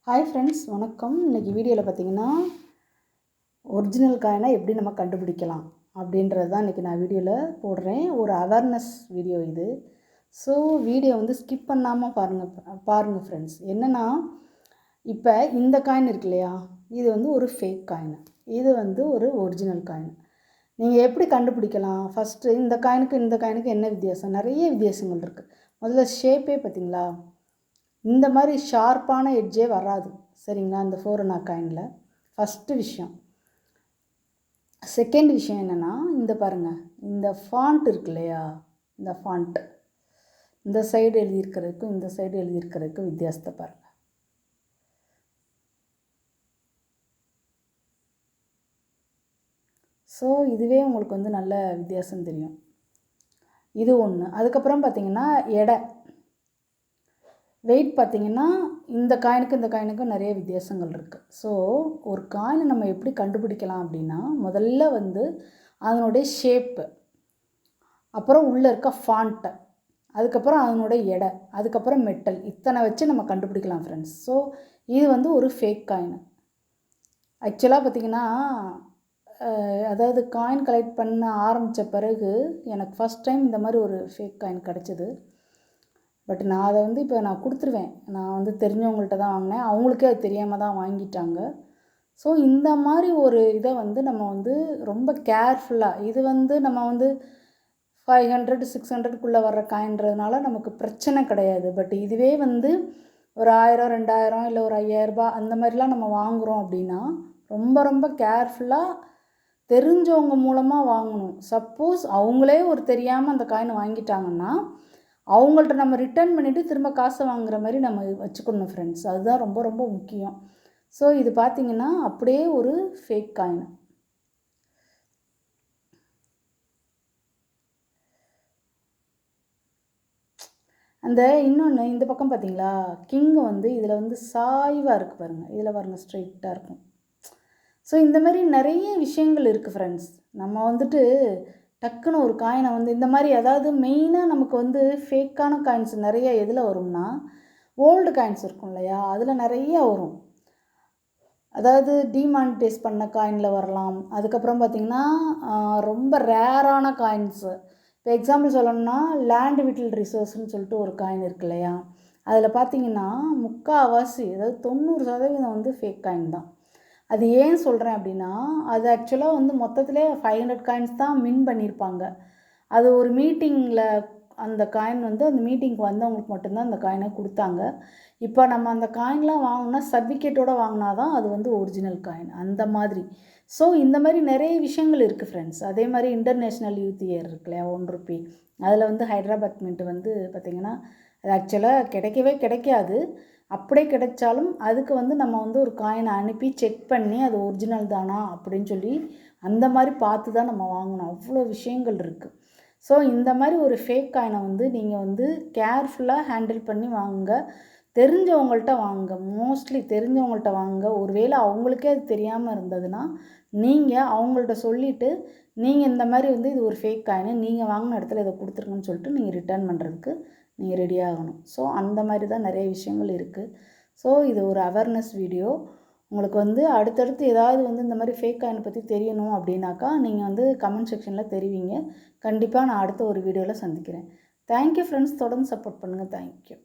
Hi friends, வணக்கம். இன்றைக்கி வீடியோவில் பார்த்திங்கன்னா ஒரிஜினல் காயினை எப்படி நம்ம கண்டுபிடிக்கலாம் அப்படின்றது தான் இன்றைக்கி நான் வீடியோவில் போடுறேன். ஒரு அவேர்னஸ் வீடியோ இது. ஸோ வீடியோ வந்து ஸ்கிப் பண்ணாமல் பாருங்கள் ஃப்ரெண்ட்ஸ். என்னென்னா, இப்போ இந்த காயின் இருக்கு இல்லையா, இது வந்து ஒரு ஃபேக் காயின், இது வந்து ஒரு ஒரிஜினல் காயின். நீங்கள் எப்படி கண்டுபிடிக்கலாம்? ஃபஸ்ட்டு இந்த காயினுக்கு என்ன வித்தியாசம்? நிறைய வித்தியாசங்கள் இருக்குது. முதல்ல ஷேப்பே பார்த்திங்களா, இந்த மாதிரி ஷார்ப்பான எட்ஜே வராது, சரிங்களா, இந்த 4 அணா காயினில். ஃபஸ்ட்டு விஷயம். செகண்ட் விஷயம் என்னென்னா, இந்த பாருங்கள், இந்த ஃபாண்ட் இருக்கு இல்லையா, இந்த ஃபாண்ட் இந்த சைடு எழுதியிருக்கிறதுக்கும் இந்த சைடு எழுதியிருக்கிறதுக்கும் வித்தியாசத்தை பாருங்கள். ஸோ இதுவே உங்களுக்கு வந்து நல்ல வித்தியாசம் தெரியும். இது ஒன்று. அதுக்கப்புறம் பார்த்திங்கன்னா எடை, வெயிட் பார்த்திங்கன்னா இந்த காயினுக்கும் நிறைய வித்தியாசங்கள் இருக்குது. ஸோ ஒரு காயினை நம்ம எப்படி கண்டுபிடிக்கலாம் அப்படின்னா, முதல்ல வந்து அதனுடைய ஷேப்பு, அப்புறம் உள்ளே இருக்க ஃபாண்ட்டை, அதுக்கப்புறம் அதனுடைய எடை, அதுக்கப்புறம் மெட்டல், இத்தனை வச்சு நம்ம கண்டுபிடிக்கலாம் ஃப்ரெண்ட்ஸ். ஸோ இது வந்து ஒரு ஃபேக் காயின். ஆக்சுவலாக பார்த்திங்கன்னா, அதாவது காயின் கலெக்ட் பண்ண ஆரம்பித்த பிறகு எனக்கு ஃபஸ்ட் டைம் இந்த மாதிரி ஒரு ஃபேக் காயின் கிடச்சிது. பட் நான் அதை வந்து இப்போ நான் கொடுத்துருவேன். நான் வந்து தெரிஞ்சவங்கள்ட்ட தான் வாங்கினேன், அவங்களுக்கே அது தெரியாமல் தான் வாங்கிட்டாங்க. ஸோ இந்த மாதிரி ஒரு இதை வந்து நம்ம வந்து ரொம்ப கேர்ஃபுல்லாக, இது வந்து நம்ம வந்து 500 600க்குள்ளே வர்ற காயின்றதுனால நமக்கு பிரச்சனை கிடையாது. பட் இதுவே வந்து ஒரு 1000 2000 இல்லை ஒரு 5000 அந்த மாதிரிலாம் நம்ம வாங்குகிறோம் அப்படின்னா ரொம்ப ரொம்ப கேர்ஃபுல்லாக தெரிஞ்சவங்க மூலமாக வாங்கணும். சப்போஸ் அவங்களே ஒரு தெரியாமல் அந்த காயினை வாங்கிட்டாங்கன்னா அவங்கள்ட்ட நம்ம ரிட்டர்ன் பண்ணிவிட்டு திரும்ப காசை வாங்குகிற மாதிரி நம்ம வச்சுக்கணும் ஃப்ரெண்ட்ஸ். அதுதான் ரொம்ப ரொம்ப முக்கியம். ஸோ இது பார்த்திங்கன்னா அப்படியே ஒரு ஃபேக் காயின். அந்த இன்னொன்று இந்த பக்கம் பார்த்திங்களா, கிங்கு வந்து இதில் வந்து சாய்வாக இருக்குது பாருங்கள், இதில் பாருங்கள் ஸ்ட்ரைட்டாக இருக்கும். ஸோ இந்த மாதிரி நிறைய விஷயங்கள் இருக்குது ஃப்ரெண்ட்ஸ். நம்ம வந்துட்டு டக்குன்னு ஒரு காயினை வந்து இந்த மாதிரி, அதாவது மெயினாக நமக்கு வந்து ஃபேக்கான காயின்ஸ் நிறைய எதில் வரும்னா, ஓல்டு காயின்ஸ் இருக்கும் இல்லையா, அதில் நிறைய வரும். அதாவது டிமானிட்டைஸ் பண்ண காயினில் வரலாம். அதுக்கப்புறம் பார்த்திங்கன்னா ரொம்ப ரேரான காயின்ஸு. இப்போ எக்ஸாம்பிள் சொல்லணும்னா, லேண்ட் விட்டில் ரிசோர்ஸ்னு சொல்லிட்டு ஒரு காயின் இருக்கு இல்லையா, அதில் பார்த்திங்கன்னா முக்கால்வாசி, அதாவது 90% வந்து ஃபேக் காயின் தான். அது ஏன் சொல்கிறேன் அப்படின்னா, அது ஆக்சுவலாக வந்து மொத்தத்திலே 500 காயின்ஸ் தான் மின் பண்ணியிருப்பாங்க. அது ஒரு மீட்டிங்கில் அந்த காயின் வந்து அந்த மீட்டிங்க்கு வந்தவங்களுக்கு மட்டும்தான் அந்த காயினை கொடுத்தாங்க. இப்போ நம்ம அந்த காயின்லாம் வாங்கினா சர்டிஃபிகேட்டோடு வாங்கினா தான் அது வந்து ஒரிஜினல் காயின், அந்த மாதிரி. ஸோ இந்த மாதிரி நிறைய விஷயங்கள் இருக்குது ஃப்ரெண்ட்ஸ். அதே மாதிரி இன்டர்நேஷ்னல் யூத் இயர் இருக்கு இல்லையா, 1 ரூபி, அதில் வந்து ஹைட்ராபாத் மின்ட் வந்து பார்த்திங்கன்னா அது ஆக்சுவலாக கிடைக்கவே கிடைக்காது. அப்படியே கிடைச்சாலும் அதுக்கு வந்து நம்ம வந்து ஒரு காயினை அனுப்பி செக் பண்ணி அது ஒரிஜினல் தானா அப்படின்னு சொல்லி அந்த மாதிரி பார்த்து தான் நம்ம வாங்கணும். அவ்வளோ விஷயங்கள் இருக்குது. ஸோ இந்த மாதிரி ஒரு ஃபேக் காயினை வந்து நீங்கள் வந்து கேர்ஃபுல்லாக ஹேண்டில் பண்ணி வாங்குங்க. தெரிஞ்சவங்கள்ட்ட வாங்க, மோஸ்ட்லி தெரிஞ்சவங்கள்ட்ட வாங்க. ஒருவேளை அவங்களுக்கே அது தெரியாமல் இருந்ததுன்னா நீங்கள் அவங்கள்ட்ட சொல்லிவிட்டு, நீங்கள் இந்த மாதிரி வந்து இது ஒரு ஃபேக் காயினு, நீங்கள் வாங்கின இடத்துல இதை கொடுத்துருங்கன்னு சொல்லிட்டு நீங்கள் ரிட்டர்ன் பண்ணுறதுக்கு நீங்கள் ரெடி ஆகணும். ஸோ அந்த மாதிரி தான் நிறைய விஷயங்கள் இருக்குது. ஸோ இது ஒரு அவேர்னஸ் வீடியோ. உங்களுக்கு வந்து அடுத்தடுத்து ஏதாவது வந்து இந்த மாதிரி ஃபேக் காயினை பற்றி தெரியணும் அப்படின்னாக்கா நீங்கள் வந்து கமெண்ட் செக்ஷனில் தெரிவிங்க. கண்டிப்பாக நான் அடுத்த ஒரு வீடியோவில் சந்திக்கிறேன். Thank you friends. தொடர்ந்து சப்போர்ட் பண்ணுங்கள். தேங்க்யூ.